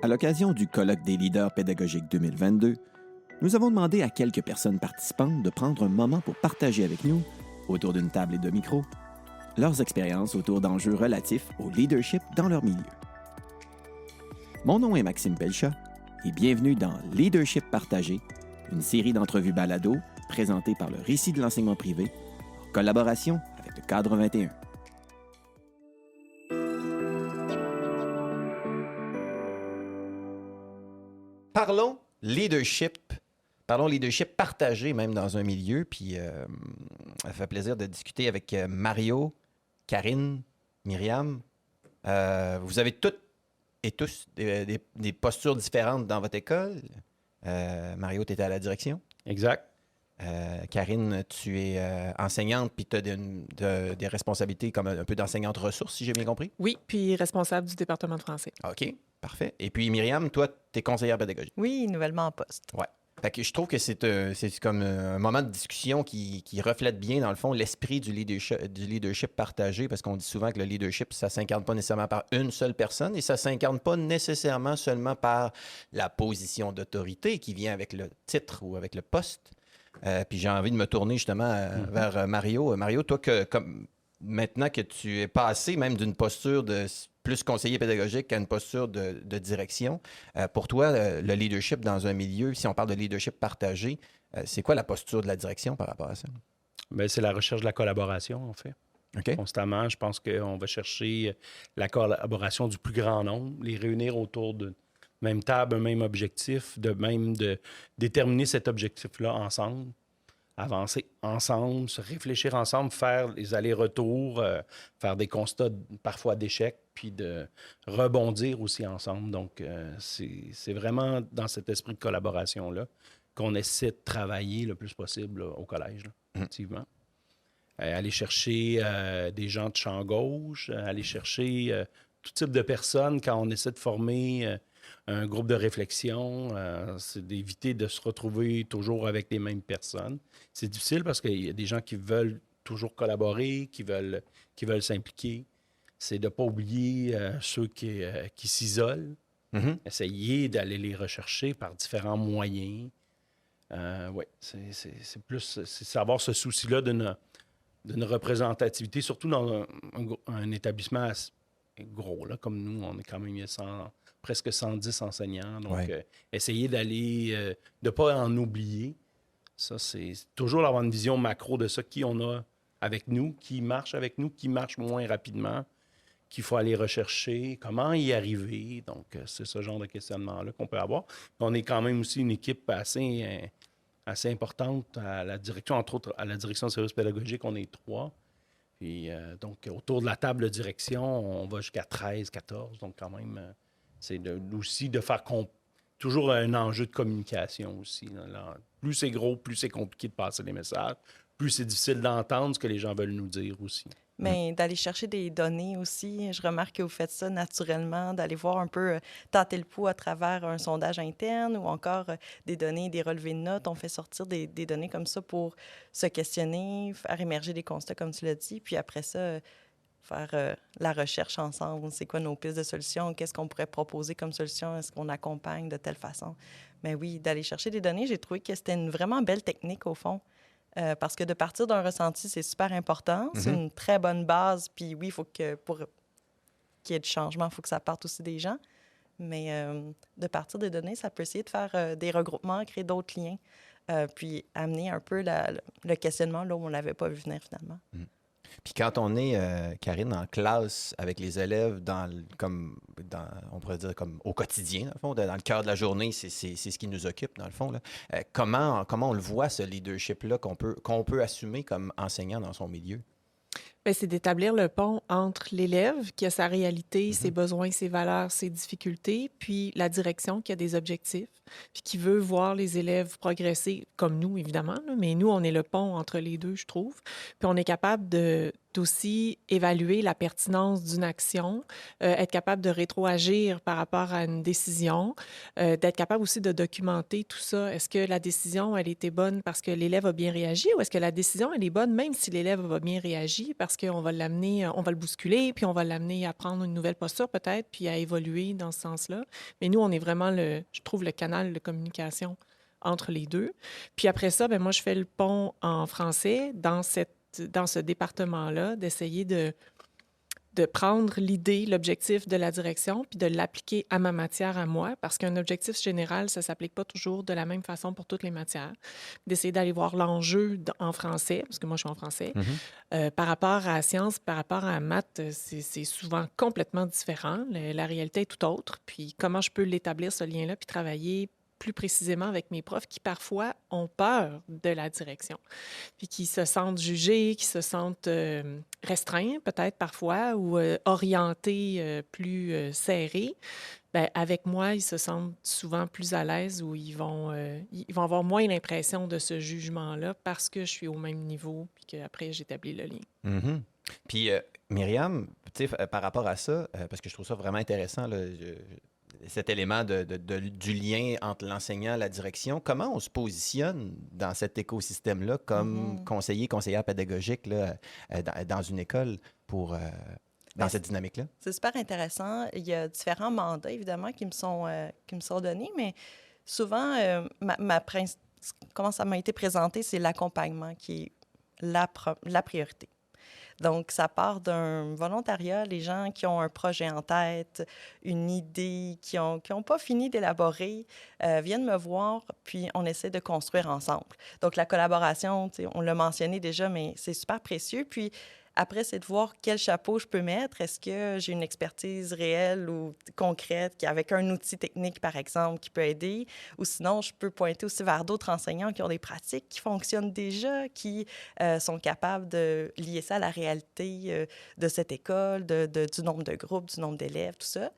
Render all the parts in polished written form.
À l'occasion du colloque des leaders pédagogiques 2022, nous avons demandé à quelques personnes participantes de prendre un moment pour partager avec nous, autour d'une table et de micros, leurs expériences autour d'enjeux relatifs au leadership dans leur milieu. Mon nom est Maxime Pelcha et bienvenue dans Leadership partagé, une série d'entrevues balado présentées par le Récit de l'enseignement privé en collaboration avec le Cadre 21. Parlons leadership partagé même dans un milieu. Puis ça fait plaisir de discuter avec Mario, Karine, Myriam. Vous avez toutes et tous des postures différentes dans votre école. Mario, tu étais à la direction. Exact. Karine, tu es enseignante, puis tu as des responsabilités comme un peu d'enseignante ressources, si j'ai bien compris. Oui, puis responsable du département de français. OK, parfait. Et puis Myriam, toi, tu es conseillère pédagogique. Oui, nouvellement en poste. Ouais. Fait que je trouve que c'est comme un moment de discussion qui reflète bien, dans le fond, l'esprit du leadership partagé, parce qu'on dit souvent que le leadership, ça ne s'incarne pas nécessairement par une seule personne et ça ne s'incarne pas nécessairement seulement par la position d'autorité qui vient avec le titre ou avec le poste. Puis j'ai envie de me tourner justement vers Mario. Mario, toi, maintenant que tu es passé même d'une posture de plus conseiller pédagogique qu'à une posture de direction, pour toi, le leadership dans un milieu, si on parle de leadership partagé, c'est quoi la posture de la direction par rapport à ça? Bien, c'est la recherche de la collaboration, en fait. OK. Constamment, je pense qu'on va chercher la collaboration du plus grand nombre, les réunir autour de même table, un même objectif, de déterminer cet objectif-là ensemble, avancer ensemble, se réfléchir ensemble, faire les allers-retours, faire des constats parfois d'échecs, puis de rebondir aussi ensemble. Donc, c'est vraiment dans cet esprit de collaboration-là qu'on essaie de travailler le plus possible là, au collège, là, effectivement. Aller chercher des gens de champ gauche, aller chercher tout type de personnes quand on essaie de former un groupe de réflexion, c'est d'éviter de se retrouver toujours avec les mêmes personnes. C'est difficile parce qu'il y a des gens qui veulent toujours collaborer, qui veulent s'impliquer. C'est de ne pas oublier ceux qui s'isolent. Mm-hmm. Essayer d'aller les rechercher par différents moyens. Oui, c'est avoir ce souci-là d'une représentativité, surtout dans un établissement assez gros, là, comme nous, on est quand même presque 110 enseignants. Donc, essayer d'aller, de ne pas en oublier. Ça, c'est toujours d'avoir une vision macro de ça, qui on a avec nous, qui marche avec nous, qui marche moins rapidement, qu'il faut aller rechercher, comment y arriver. Donc, c'est ce genre de questionnement-là qu'on peut avoir. On est quand même aussi une équipe assez importante à la direction, entre autres à la direction de services pédagogiques, on est 3. Puis, donc, autour de la table de direction, on va jusqu'à 13, 14. Donc, quand même, c'est aussi de faire toujours un enjeu de communication aussi. Là. Plus c'est gros, plus c'est compliqué de passer les messages, plus c'est difficile d'entendre ce que les gens veulent nous dire aussi. Mais d'aller chercher des données aussi, je remarque que vous faites ça naturellement, d'aller voir un peu, tâter le pouls à travers un sondage interne ou encore des données, des relevés de notes. On fait sortir des données comme ça pour se questionner, faire émerger des constats, comme tu l'as dit, puis après ça, faire la recherche ensemble. C'est quoi nos pistes de solutions? Qu'est-ce qu'on pourrait proposer comme solution? Est-ce qu'on accompagne de telle façon? Mais oui, d'aller chercher des données, j'ai trouvé que c'était une vraiment belle technique au fond. Parce que de partir d'un ressenti, c'est super important. C'est une très bonne base. Puis oui, il faut que pour qu'il y ait du changement, il faut que ça parte aussi des gens. Mais de partir des données, ça peut essayer de faire des regroupements, créer d'autres liens, puis amener un peu le questionnement là où on ne l'avait pas vu venir finalement. Puis quand on est, Karine, en classe avec les élèves, on pourrait dire comme au quotidien, dans le fond, dans le cœur de la journée, c'est ce qui nous occupe, dans le fond. Là. Comment on le voit, ce leadership-là, qu'on peut assumer comme enseignant dans son milieu? Bien, c'est d'établir le pont entre l'élève qui a sa réalité, ses besoins, ses valeurs, ses difficultés, puis la direction qui a des objectifs, puis qui veut voir les élèves progresser, comme nous, évidemment, là, mais nous, on est le pont entre les deux, je trouve. Puis on est capable de aussi évaluer la pertinence d'une action, être capable de rétroagir par rapport à une décision, d'être capable aussi de documenter tout ça. Est-ce que la décision, elle était bonne parce que l'élève a bien réagi ou est-ce que la décision, elle est bonne même si l'élève a bien réagi parce qu'on va l'amener, on va le bousculer, puis on va l'amener à prendre une nouvelle posture peut-être, puis à évoluer dans ce sens-là. Mais nous, on est vraiment, je trouve, le canal de communication entre les deux. Puis après ça, ben moi, je fais le pont en français dans ce département-là, d'essayer de prendre l'idée, l'objectif de la direction, puis de l'appliquer à ma matière à moi, parce qu'un objectif général, ça ne s'applique pas toujours de la même façon pour toutes les matières. D'essayer d'aller voir l'enjeu en français, parce que moi, je suis en français. Par rapport à la science, par rapport à la maths, c'est souvent complètement différent. La réalité est tout autre. Puis comment je peux l'établir, ce lien-là, puis travailler plus précisément avec mes profs qui, parfois, ont peur de la direction, puis qui se sentent jugés, qui se sentent restreints, peut-être parfois, ou orientés plus serrés. Bien, avec moi, ils se sentent souvent plus à l'aise ou ils vont avoir moins l'impression de ce jugement-là parce que je suis au même niveau puis qu'après, j'établis le lien. Puis, Myriam, tu sais, par rapport à ça, parce que je trouve ça vraiment intéressant, là, cet élément du lien entre l'enseignant et la direction, comment on se positionne dans cet écosystème-là comme conseillère pédagogique là, dans une école pour... dans cette dynamique-là? C'est super intéressant. Il y a différents mandats, évidemment, qui me sont donnés, mais souvent, comment ça m'a été présenté, c'est l'accompagnement qui est la priorité. Donc, ça part d'un volontariat, les gens qui ont un projet en tête, une idée, qui ont pas fini d'élaborer, viennent me voir, puis on essaie de construire ensemble. Donc, la collaboration, on l'a mentionné déjà, mais c'est super précieux. Puis, après, c'est de voir quel chapeau je peux mettre. Est-ce que j'ai une expertise réelle ou concrète avec un outil technique, par exemple, qui peut aider? Ou sinon, je peux pointer aussi vers d'autres enseignants qui ont des pratiques qui fonctionnent déjà, qui sont capables de lier ça à la réalité de cette école, du nombre de groupes, du nombre d'élèves, tout ça.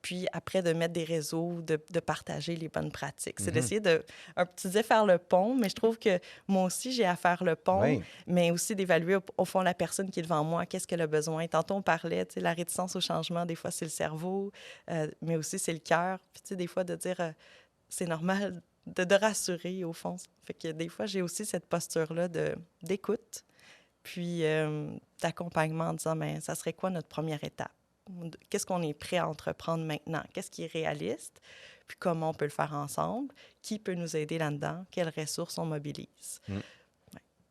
Puis après, de mettre des réseaux, de partager les bonnes pratiques. C'est d'essayer tu disais faire le pont, mais je trouve que moi aussi, j'ai à faire le pont, mais aussi d'évaluer au fond la personne qui est devant moi, qu'est-ce qu'elle a besoin. Tantôt, on parlait, tu sais, la réticence au changement, des fois, c'est le cerveau, mais aussi, c'est le cœur. Puis, tu sais, des fois, de dire, c'est normal, de rassurer, au fond. Fait que des fois, j'ai aussi cette posture-là d'écoute, puis d'accompagnement en disant, bien, ça serait quoi notre première étape? Qu'est-ce qu'on est prêt à entreprendre maintenant? Qu'est-ce qui est réaliste? Puis comment on peut le faire ensemble? Qui peut nous aider là-dedans? Quelles ressources on mobilise?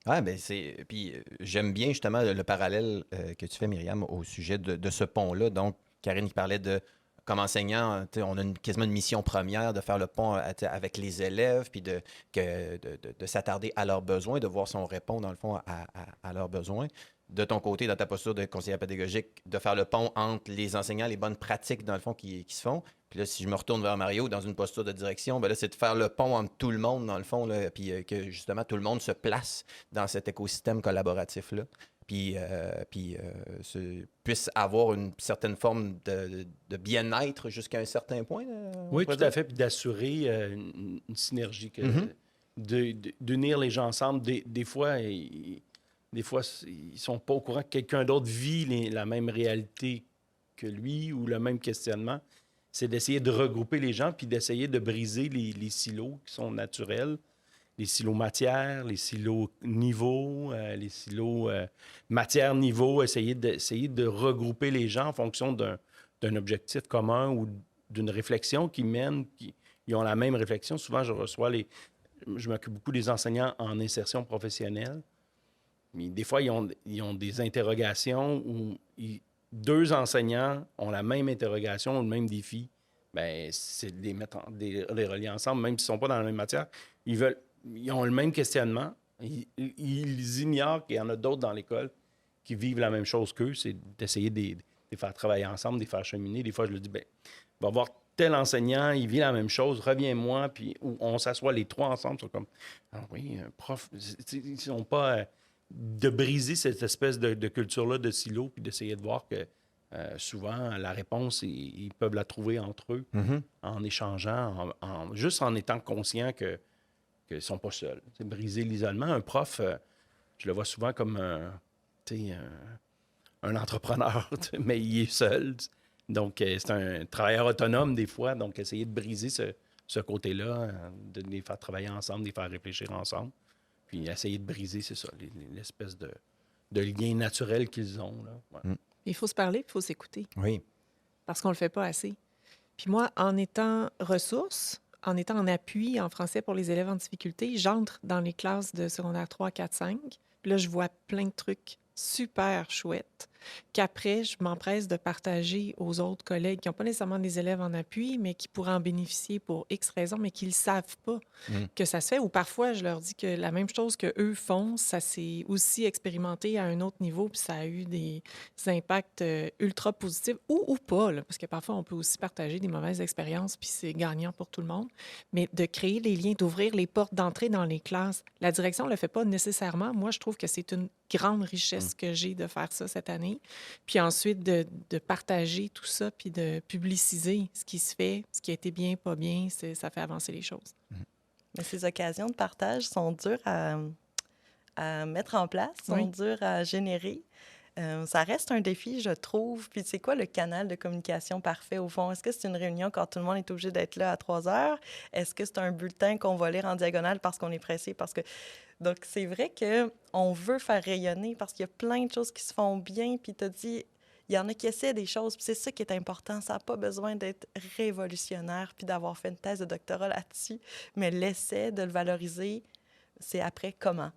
Ah, ben c'est. Puis j'aime bien justement le parallèle que tu fais, Myriam, au sujet de ce pont-là. Donc, Karine qui parlait de. Comme enseignant, on a quasiment une mission première de faire le pont avec les élèves, puis de s'attarder à leurs besoins, de voir si on répond, dans le fond, à leurs besoins. De ton côté, dans ta posture de conseillère pédagogique, de faire le pont entre les enseignants, les bonnes pratiques, dans le fond, qui se font. Puis là, si je me retourne vers Mario dans une posture de direction, bien là, c'est de faire le pont entre tout le monde, dans le fond, là, puis que justement, tout le monde se place dans cet écosystème collaboratif-là. Puis puisse avoir une certaine forme de bien-être jusqu'à un certain point. Oui, tout à fait. Puis d'assurer une synergie, d'unir les gens ensemble. Des fois, ils ne sont pas au courant que quelqu'un d'autre vit la même réalité que lui ou le même questionnement. C'est d'essayer de regrouper les gens puis d'essayer de briser les silos qui sont naturels. Les silos matière, les silos niveau, les silos matière-niveau, essayer de regrouper les gens en fonction d'un objectif commun ou d'une réflexion qui mène, ils ont la même réflexion. Souvent, je m'occupe beaucoup des enseignants en insertion professionnelle. Mais des fois, ils ont des interrogations où deux enseignants ont la même interrogation ou le même défi. Bien, c'est de les relier ensemble, même s'ils ne sont pas dans la même matière. Ils ont le même questionnement. Ils ignorent qu'il y en a d'autres dans l'école qui vivent la même chose qu'eux. C'est d'essayer de les faire travailler ensemble, de les faire cheminer. Des fois, je leur dis, bien, il va y avoir tel enseignant, il vit la même chose, reviens-moi, puis on s'assoit les trois ensemble. Ils sont comme, ah oui, un prof. Ils ne sont pas... de briser cette espèce de culture-là de silo, puis d'essayer de voir que souvent, la réponse, ils peuvent la trouver entre eux, en échangeant, juste en étant conscients qu'ils ne sont pas seuls. C'est briser l'isolement. Un prof, je le vois souvent comme un entrepreneur, mais il est seul. Donc, c'est un travailleur autonome des fois. Donc, essayer de briser ce côté-là, de les faire travailler ensemble, de les faire réfléchir ensemble. Puis essayer de briser, c'est ça, l'espèce de lien naturel qu'ils ont. Là. Ouais. Il faut se parler, il faut s'écouter, Oui. parce qu'on ne le fait pas assez. Puis moi, en étant ressource, en étant en appui en français pour les élèves en difficulté, j'entre dans les classes de secondaire 3, 4, 5. Puis là, je vois plein de trucs super chouettes qu'après, je m'empresse de partager aux autres collègues qui n'ont pas nécessairement des élèves en appui, mais qui pourraient en bénéficier pour X raisons, mais qui ne le savent pas que ça se fait. Ou parfois, je leur dis que la même chose qu'eux font, ça s'est aussi expérimenté à un autre niveau, puis ça a eu des impacts ultra positifs ou pas, là, parce que parfois, on peut aussi partager des mauvaises expériences, puis c'est gagnant pour tout le monde. Mais de créer les liens, d'ouvrir les portes d'entrée dans les classes, la direction ne le fait pas nécessairement. Moi, je trouve que c'est une grande richesse que j'ai de faire ça cette année. Puis ensuite, de partager tout ça, puis de publiciser ce qui se fait, ce qui a été bien, pas bien, ça fait avancer les choses. Mais ces occasions de partage sont dures à mettre en place, sont dures à générer. Ça reste un défi, je trouve. Puis c'est quoi le canal de communication parfait, au fond? Est-ce que c'est une réunion quand tout le monde est obligé d'être là à 3 heures? Est-ce que c'est un bulletin qu'on va lire en diagonale parce qu'on est pressé? Donc, c'est vrai qu'on veut faire rayonner parce qu'il y a plein de choses qui se font bien. Puis tu as dit, il y en a qui essaient des choses. Puis c'est ça qui est important. Ça n'a pas besoin d'être révolutionnaire puis d'avoir fait une thèse de doctorat là-dessus. Mais l'essai de le valoriser, c'est après comment.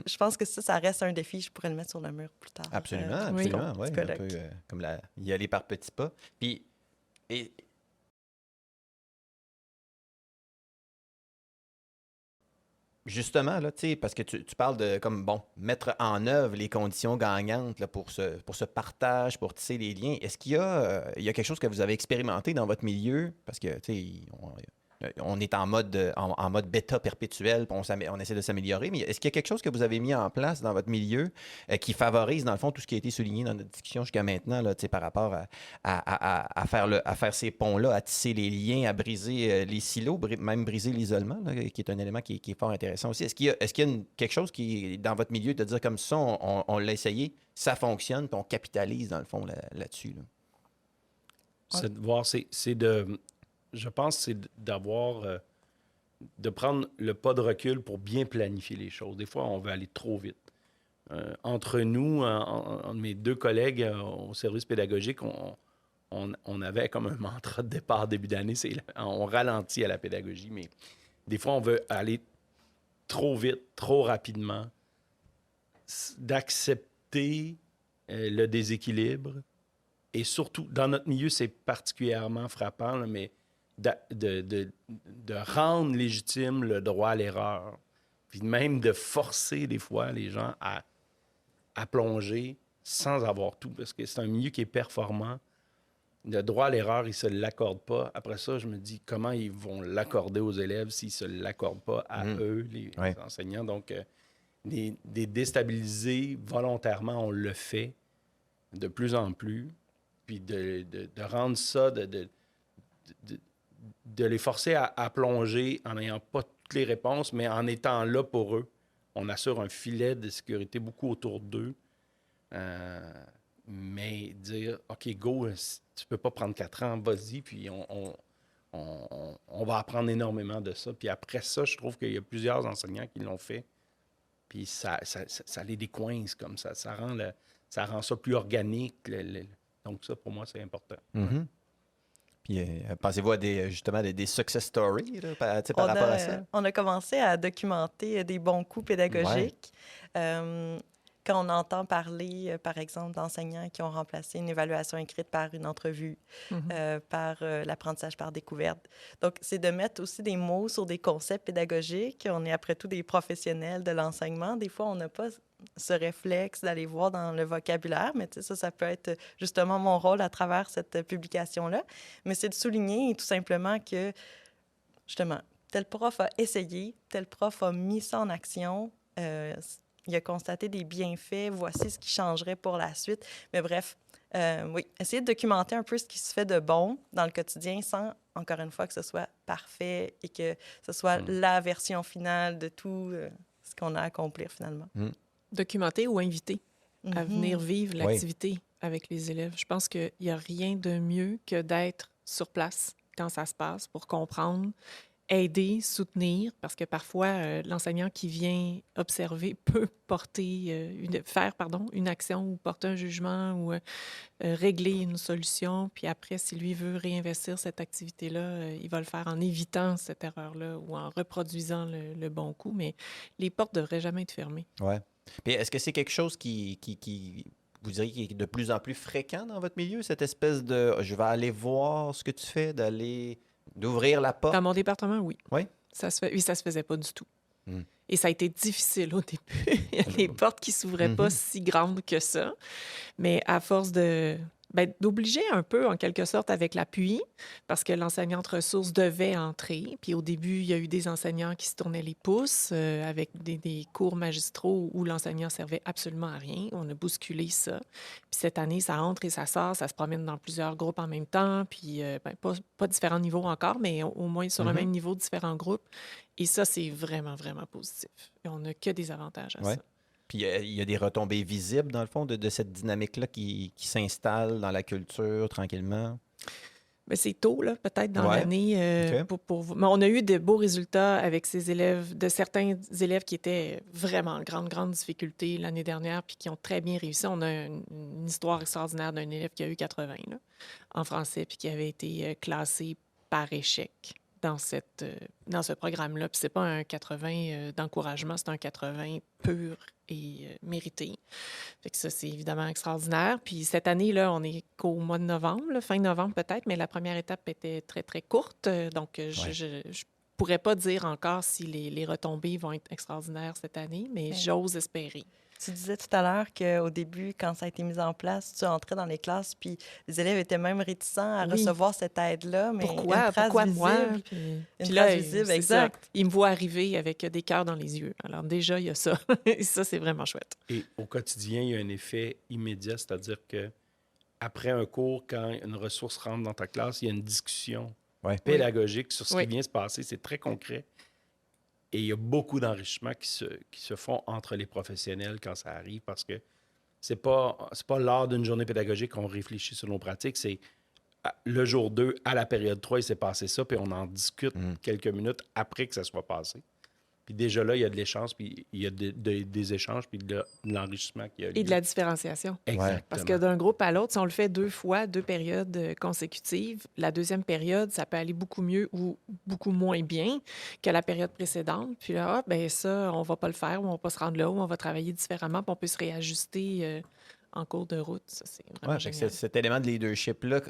Je pense que ça reste un défi. Je pourrais le mettre sur le mur plus tard. Absolument, absolument. Oui, un peu comme y aller par petits pas. Puis, justement, là, parce que tu parles de mettre en œuvre les conditions gagnantes là, pour ce partage, pour tisser les liens. Est-ce qu'il y a quelque chose que vous avez expérimenté dans votre milieu? Parce que on est en mode bêta perpétuel, puis on essaie de s'améliorer, mais est-ce qu'il y a quelque chose que vous avez mis en place dans votre milieu qui favorise, dans le fond, tout ce qui a été souligné dans notre discussion jusqu'à maintenant, là, par rapport à faire ces ponts-là, à tisser les liens, à briser les silos, même briser l'isolement, là, qui est un élément qui est fort intéressant aussi. Est-ce qu'il y a quelque chose qui est dans votre milieu de dire comme ça, on l'a essayé, ça fonctionne, puis on capitalise, dans le fond, là-dessus? Là? C'est de voir, je pense que c'est de prendre le pas de recul pour bien planifier les choses. Des fois, on veut aller trop vite. Entre nous, entre mes 2 collègues au service pédagogique, on avait comme un mantra de départ début d'année, c'est on ralentit à la pédagogie, mais des fois, on veut aller trop vite, trop rapidement, d'accepter le déséquilibre. Et surtout, dans notre milieu, c'est particulièrement frappant, là, mais de rendre légitime le droit à l'erreur, puis même de forcer des fois les gens à plonger sans avoir tout, parce que c'est un milieu qui est performant. Le droit à l'erreur, ils ne se l'accordent pas. Après ça, je me dis comment ils vont l'accorder aux élèves s'ils ne se l'accordent pas à eux, les enseignants. Donc, des déstabiliser volontairement, on le fait de plus en plus, puis de rendre ça, de les forcer à plonger en n'ayant pas toutes les réponses, mais en étant là pour eux. On assure un filet de sécurité beaucoup autour d'eux. Mais dire, OK, go, tu peux pas prendre 4 ans, vas-y, puis on va apprendre énormément de ça. Puis après ça, je trouve qu'il y a plusieurs enseignants qui l'ont fait. Puis ça les décoince comme ça. Ça rend ça plus organique. Donc ça, pour moi, c'est important. Mm-hmm. Puis, pensez-vous à justement des success stories là, par rapport à ça? On a commencé à documenter des bons coups pédagogiques. Quand on entend parler, par exemple, d'enseignants qui ont remplacé une évaluation écrite par une entrevue, par l'apprentissage par découverte. Donc, c'est de mettre aussi des mots sur des concepts pédagogiques. On est, après tout, des professionnels de l'enseignement. Des fois, on n'a pas ce réflexe d'aller voir dans le vocabulaire, mais ça peut être justement mon rôle à travers cette publication-là. Mais c'est de souligner tout simplement que, justement, tel prof a essayé, tel prof a mis ça en action, il a constaté des bienfaits, voici ce qui changerait pour la suite. Mais bref, essayer de documenter un peu ce qui se fait de bon dans le quotidien sans, encore une fois, que ce soit parfait et que ce soit la version finale de tout ce qu'on a à accomplir finalement. Documenter ou inviter. à venir vivre Oui. l'activité avec les élèves. Je pense qu'il n'y a rien de mieux que d'être sur place quand ça se passe pour comprendre, aider, soutenir, parce que parfois, l'enseignant qui vient observer peut faire une action ou porter un jugement ou régler une solution. Puis après, si lui veut réinvestir cette activité-là, il va le faire en évitant cette erreur-là ou en reproduisant le bon coup. Mais les portes ne devraient jamais être fermées. Ouais. Puis est-ce que c'est quelque chose qui vous diriez, qui est de plus en plus fréquent dans votre milieu, cette espèce de je vais aller voir ce que tu fais, d'ouvrir la porte? Dans mon département, oui. Oui? Ça se faisait pas du tout. Hmm. Et ça a été difficile au début. Il y a des portes qui s'ouvraient pas si grandes que ça. Mais à force d'obliger un peu, en quelque sorte, avec l'appui, parce que l'enseignante ressource devait entrer. Puis au début, il y a eu des enseignants qui se tournaient les pouces avec des cours magistraux où l'enseignant servait absolument à rien. On a bousculé ça. Puis cette année, ça entre et ça sort, ça se promène dans plusieurs groupes en même temps. Puis pas différents niveaux encore, mais au moins sur le même niveau, différents groupes. Et ça, c'est vraiment, vraiment positif. Et on n'a que des avantages à Ouais. ça. Puis il y a des retombées visibles, dans le fond, de cette dynamique-là qui s'installe dans la culture tranquillement. Mais c'est tôt, là, peut-être dans Ouais. l'année. OK. Mais on a eu de beaux résultats avec ces élèves, de certains élèves qui étaient vraiment en grande difficulté l'année dernière puis qui ont très bien réussi. On a une histoire extraordinaire d'un élève qui a eu 80 là, en français puis qui avait été classé par échec dans ce programme-là. Puis c'est pas un 80 d'encouragement, c'est un 80 pur et mérité. Fait que ça, c'est évidemment extraordinaire. Puis cette année, là, on est qu'au mois de novembre, là, fin novembre peut-être, mais la première étape était très, très courte. Donc, je pourrais pas dire encore si les retombées vont être extraordinaires cette année, mais j'ose espérer. Tu disais tout à l'heure qu'au début, quand ça a été mis en place, tu entrais dans les classes, puis les élèves étaient même réticents à recevoir cette aide-là. Mais Pourquoi visible, moi? Une trace visible, c'est exact. ça. Ils me voient arriver avec des cœurs dans les yeux. Alors déjà, il y a ça. Et ça, c'est vraiment chouette. Et au quotidien, il y a un effet immédiat, c'est-à-dire que après un cours, quand une ressource rentre dans ta classe, il y a une discussion pédagogique sur ce qui vient se passer. C'est très concret. Et il y a beaucoup d'enrichissements qui se font entre les professionnels quand ça arrive parce que c'est pas lors d'une journée pédagogique qu'on réfléchit sur nos pratiques. C'est le jour 2, à la période 3, il s'est passé ça, puis on en discute quelques minutes après que ça soit passé. Puis déjà là, il y a de l'échange, puis il y a des échanges, puis de l'enrichissement qui a lieu. Et de la différenciation. Exactement. Parce que d'un groupe à l'autre, si on le fait 2 fois, 2 périodes consécutives, la deuxième période, ça peut aller beaucoup mieux ou beaucoup moins bien que la période précédente. Puis là, ça, on va pas le faire, ou on va pas se rendre là, ou on va travailler différemment, puis on peut se réajuster en cours de route. Ça, c'est vraiment génial. Cet élément de leadership-là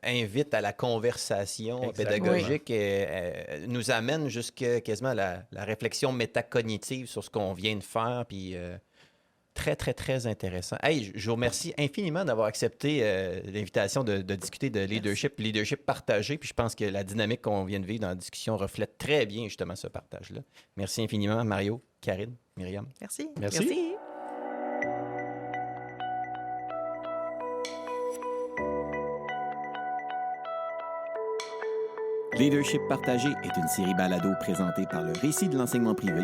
invite à la conversation Exactement. pédagogique et nous amène jusqu'à quasiment la réflexion métacognitive sur ce qu'on vient de faire. Puis très, très, très intéressant. Hey, je vous remercie infiniment d'avoir accepté l'invitation de discuter de leadership partagé. Puis je pense que la dynamique qu'on vient de vivre dans la discussion reflète très bien justement ce partage-là. Merci infiniment, Mario, Karine, Myriam. Merci. Merci. Leadership partagé est une série balado présentée par le Récit de l'enseignement privé,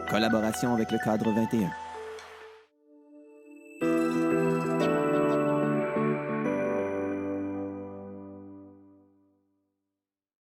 collaboration avec le Cadre 21.